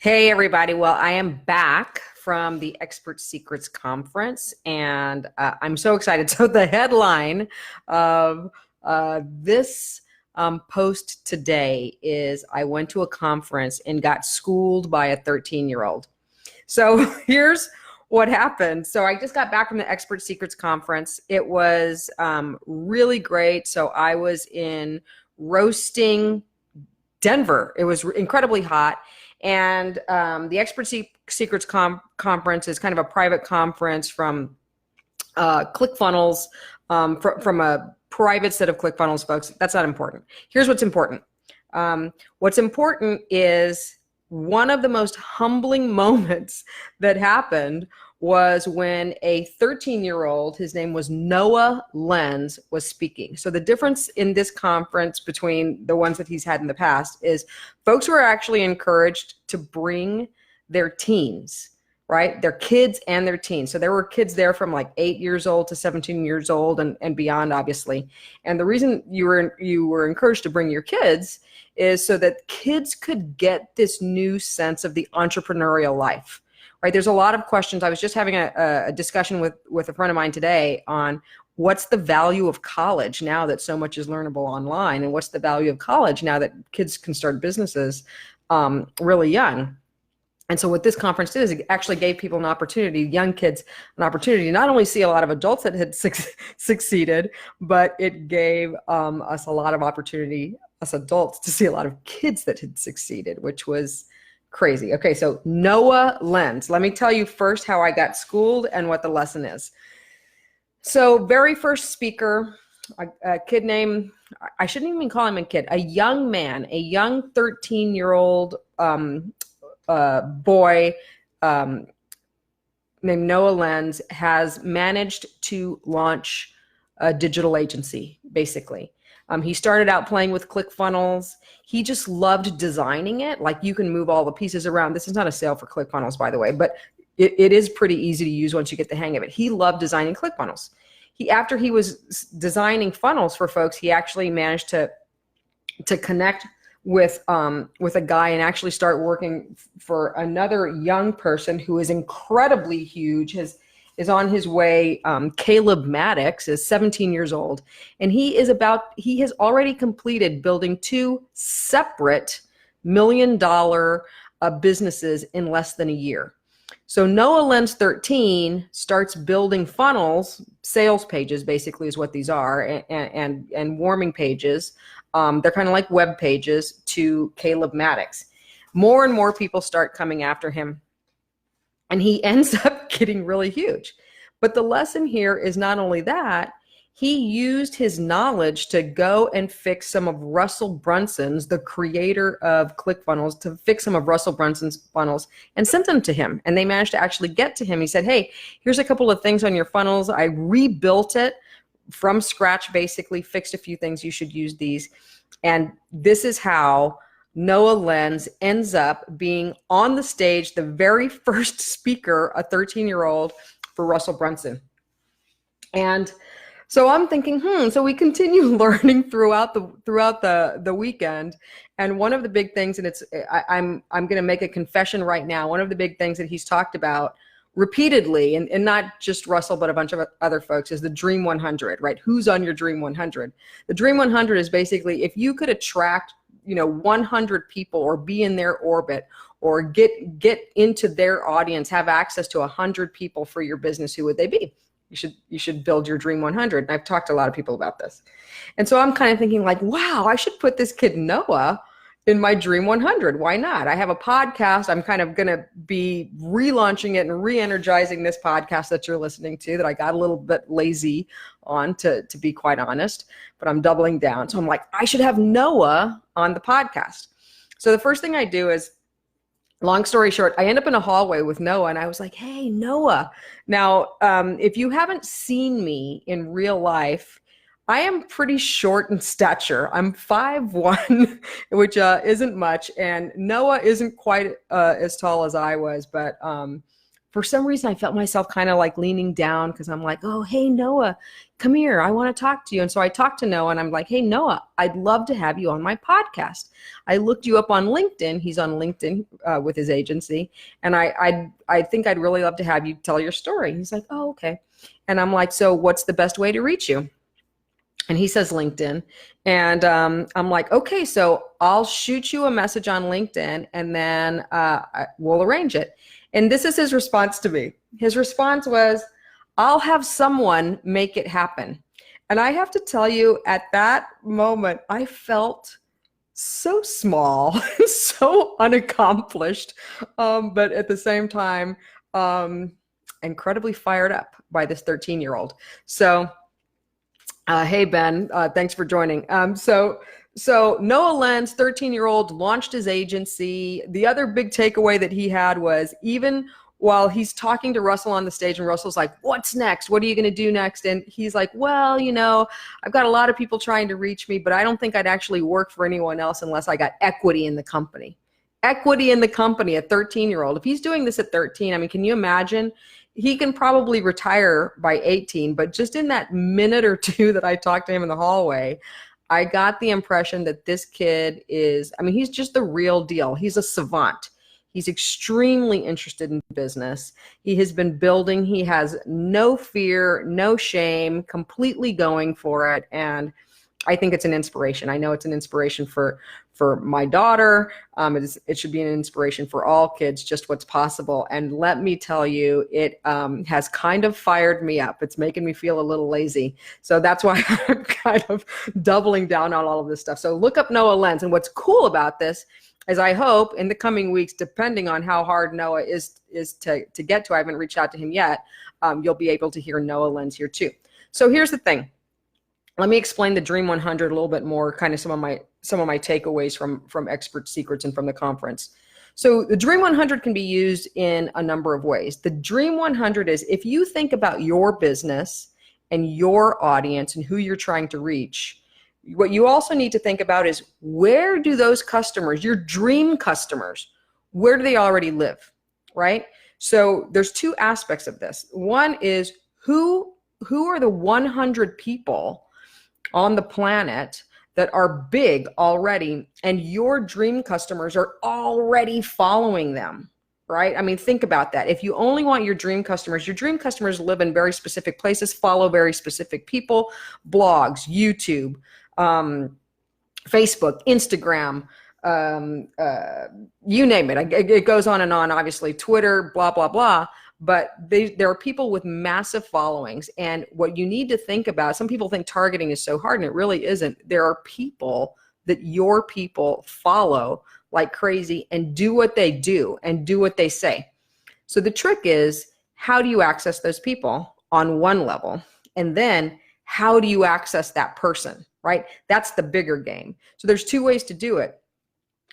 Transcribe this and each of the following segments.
Hey, everybody. Well, I am back from the Expert Secrets Conference, and I'm so excited. So, the headline of this post today is I went to a conference and got schooled by a 13-year-old. So, here's what happened. So, I just got back from the Expert Secrets Conference. It was really great. So, I was in roasting Denver. It was incredibly hot. And the Secrets Conference is kind of a private conference from ClickFunnels, from a private set of ClickFunnels folks. That's not important. Here's what's important. What's important is one of the most humbling moments that happened was when a 13-year-old, his name was Noah Lenz, was speaking. So the difference in this conference between the ones that he's had in the past is folks were actually encouraged to bring their teens, right? Their kids and their teens. So there were kids there from like 8 years old to 17 years old and beyond, obviously. And the reason you were encouraged to bring your kids is so that kids could get this new sense of the entrepreneurial life. Right, there's a lot of questions. I was just having a discussion with a friend of mine today on what's the value of college now that so much is learnable online, and what's the value of college now that kids can start businesses really young. And so what this conference did is it actually gave people an opportunity, young kids, an opportunity to not only see a lot of adults that had succeeded, but it gave us a lot of opportunity, us adults, to see a lot of kids that had succeeded, which was crazy. Okay, so Noah Lenz. Let me tell you first how I got schooled and what the lesson is. So very first speaker, a kid named, I shouldn't even call him a kid, a young man, a young 13-year-old boy named Noah Lenz has managed to launch a digital agency, basically. He started out playing with ClickFunnels. He just loved designing it. Like, you can move all the pieces around. This is not a sale for ClickFunnels, by the way, but it is pretty easy to use once you get the hang of it. He loved designing ClickFunnels. After he was designing funnels for folks, he actually managed to connect with a guy and actually start working for another young person who is incredibly huge. Is on his way. Caleb Maddox is 17 years old, and he has already completed building 2 separate $1 million businesses in less than a year. So Noah Lenz 13 starts building funnels, sales pages basically is what these are, and warming pages. They're kind of like web pages to Caleb Maddox. More and more people start coming after him, and he ends up getting really huge. But the lesson here is not only that, he used his knowledge to go and fix some of Russell Brunson's, the creator of ClickFunnels, to fix some of Russell Brunson's funnels and sent them to him. And they managed to actually get to him. He said, hey, here's a couple of things on your funnels. I rebuilt it from scratch, basically fixed a few things. You should use these. And this is how Noah Lenz ends up being on the stage, the very first speaker, a 13-year-old, for Russell Brunson. And so I'm thinking, so we continue learning throughout the weekend. And one of the big things, and I'm going to make a confession right now, one of the big things that he's talked about repeatedly, and not just Russell, but a bunch of other folks, is the Dream 100, right? Who's on your Dream 100? The Dream 100 is basically if you could attract 100 people, or be in their orbit, or get into their audience, have access to 100 people for your business, who would they be? You should build your Dream 100. And I've talked to a lot of people about this. And so I'm kind of thinking like, wow, I should put this kid Noah in my Dream 100. Why not? I have a podcast. I'm kind of going to be relaunching it and re-energizing this podcast that you're listening to, that I got a little bit lazy on, to be quite honest, but I'm doubling down. So I'm like, I should have Noah on the podcast. So the first thing I do is, long story short, I end up in a hallway with Noah, and I was like, hey, Noah. Now, if you haven't seen me in real life, I am pretty short in stature. I'm 5'1", which isn't much, and Noah isn't quite as tall as I was, but for some reason, I felt myself kind of like leaning down because I'm like, oh, hey, Noah, come here. I want to talk to you. And so I talked to Noah and I'm like, hey, Noah, I'd love to have you on my podcast. I looked you up on LinkedIn. He's on LinkedIn with his agency. And I think I'd really love to have you tell your story. He's like, oh, okay. And I'm like, so what's the best way to reach you? And he says LinkedIn. And I'm like, okay, so I'll shoot you a message on LinkedIn and then we'll arrange it. And this is his response to me. His response was, I'll have someone make it happen. And I have to tell you, at that moment, I felt so small, so unaccomplished, but at the same time, incredibly fired up by this 13-year-old. So, hey, Ben, thanks for joining. So Noah Lenz, 13-year-old, launched his agency. The other big takeaway that he had was, even while he's talking to Russell on the stage and Russell's like, what's next? What are you going to do next? And he's like, well, I've got a lot of people trying to reach me, but I don't think I'd actually work for anyone else unless I got equity in the company. Equity in the company, a 13-year-old. If he's doing this at 13, I mean, can you imagine? He can probably retire by 18, but just in that minute or two that I talked to him in the hallway, I got the impression that this kid he's just the real deal. He's a savant. He's extremely interested in business. He has been building. He has no fear, no shame, completely going for it. And I think it's an inspiration. I know it's an inspiration for my daughter. It should be an inspiration for all kids, just what's possible. And let me tell you, it has kind of fired me up. It's making me feel a little lazy. So that's why I'm kind of doubling down on all of this stuff. So look up Noah Lenz. And what's cool about this is I hope in the coming weeks, depending on how hard Noah is to get to, I haven't reached out to him yet, you'll be able to hear Noah Lenz here too. So here's the thing. Let me explain the Dream 100 a little bit more, kind of some of my takeaways from Expert Secrets and from the conference. So the Dream 100 can be used in a number of ways. The Dream 100 is, if you think about your business and your audience and who you're trying to reach, what you also need to think about is, where do those customers, your dream customers, where do they already live, right? So there's two aspects of this. One is, who are the 100 people on the planet that are big already, and your dream customers are already following them, right? I mean, think about that. If you only want your dream customers live in very specific places, follow very specific people, blogs, YouTube, Facebook, Instagram, you name it. It goes on and on, obviously, Twitter, blah, blah, blah. But there are people with massive followings. And what you need to think about, some people think targeting is so hard, and it really isn't. There are people that your people follow like crazy and do what they do and do what they say. So the trick is, how do you access those people on one level? And then how do you access that person, right? That's the bigger game. So there's two ways to do it.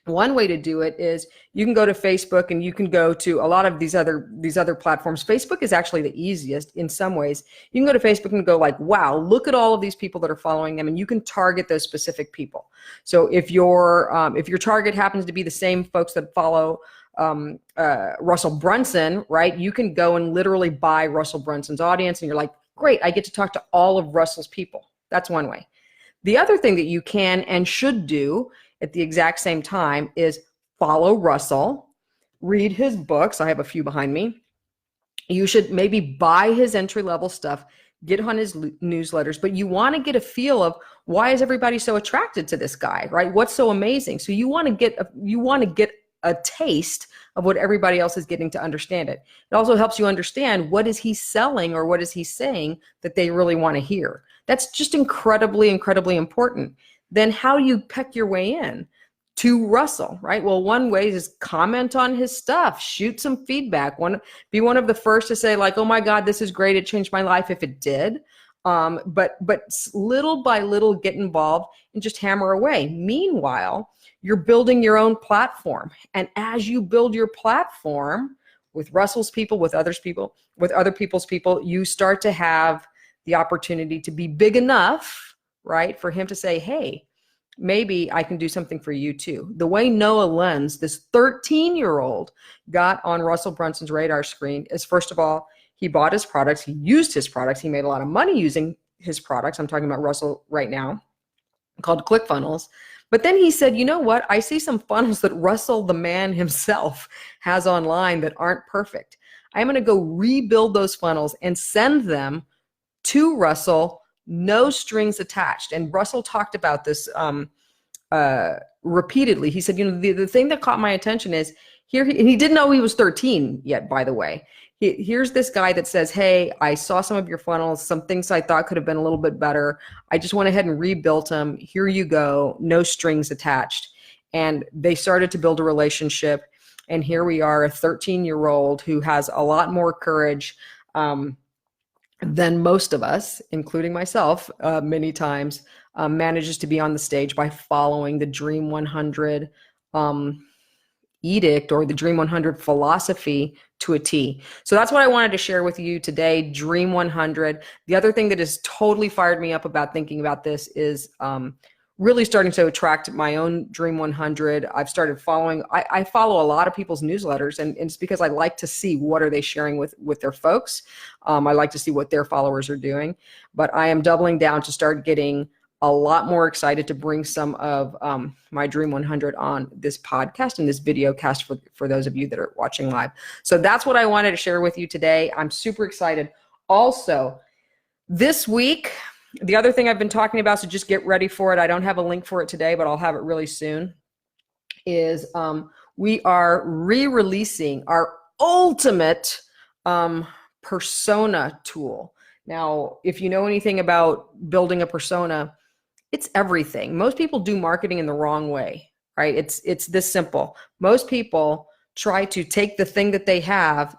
One way to do it is, you can go to Facebook and you can go to a lot of these other platforms. Facebook is actually the easiest in some ways. You can go to Facebook and go like, wow, look at all of these people that are following them, and you can target those specific people. So if your target happens to be the same folks that follow Russell Brunson, right? You can go and literally buy Russell Brunson's audience, and you're like, great, I get to talk to all of Russell's people. That's one way. The other thing that you can and should do at the exact same time is follow Russell, read his books. I have a few behind me. You should maybe buy his entry-level stuff, get on his newsletters, but you want to get a feel of, why is everybody so attracted to this guy, right? What's so amazing? So you want to get a taste of what everybody else is getting to understand it. It also helps you understand, what is he selling or what is he saying that they really want to hear. That's just incredibly, incredibly important. Then how do you peck your way in to Russell, right? Well, one way is comment on his stuff, shoot some feedback. Be one of the first to say like, oh my God, this is great. It changed my life if it did. But little by little get involved and just hammer away. Meanwhile, you're building your own platform. And as you build your platform with Russell's people, with other people's people, you start to have the opportunity to be big enough, right, for him to say, hey, maybe I can do something for you too. The way Noah Lenz, this 13-year-old, got on Russell Brunson's radar screen is, first of all, he bought his products, he used his products, he made a lot of money using his products. I'm talking about Russell right now, called ClickFunnels. But then he said, you know what? I see some funnels that Russell, the man himself, has online that aren't perfect. I'm going to go rebuild those funnels and send them to Russell, no strings attached. And Russell talked about this repeatedly. He said, you know, the thing that caught my attention is here, he didn't know he was 13 yet, by the way. Here's this guy that says, hey, I saw some of your funnels, some things I thought could have been a little bit better. I just went ahead and rebuilt them. Here you go, no strings attached. And they started to build a relationship. And here we are, a 13-year-old who has a lot more courage than most of us, including myself, many times, manages to be on the stage by following the Dream 100 edict or the Dream 100 philosophy to a T. So that's what I wanted to share with you today, Dream 100. The other thing that has totally fired me up about thinking about this is really starting to attract my own Dream 100. I've started following, I follow a lot of people's newsletters, and it's because I like to see what are they sharing with their folks. I like to see what their followers are doing, but I am doubling down to start getting a lot more excited to bring some of my Dream 100 on this podcast and this video cast for those of you that are watching live. So that's what I wanted to share with you today. I'm super excited. Also, this week, the other thing I've been talking about, so just get ready for it. I don't have a link for it today, but I'll have it really soon, is we are re-releasing our ultimate persona tool. Now, if you know anything about building a persona, it's everything. Most people do marketing in the wrong way, right? It's this simple. Most people try to take the thing that they have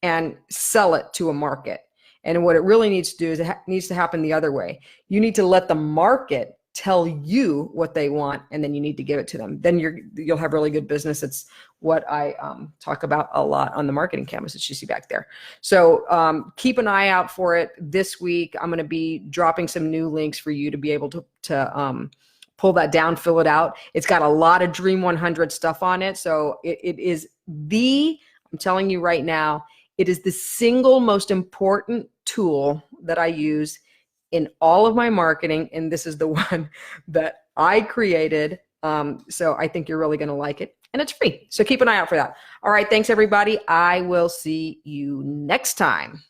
and sell it to a market. And what it really needs to do is it needs to happen the other way. You need to let the market tell you what they want, and then you need to give it to them. Then you'll have really good business. It's what I talk about a lot on the marketing canvas that you see back there. So keep an eye out for it this week. I'm going to be dropping some new links for you to be able to pull that down, fill it out. It's got a lot of Dream 100 stuff on it. So it is I'm telling you right now, it is the single most important tool that I use in all of my marketing, and this is the one that I created. So I think you're really going to like it, and it's free. So keep an eye out for that. All right, thanks everybody. I will see you next time.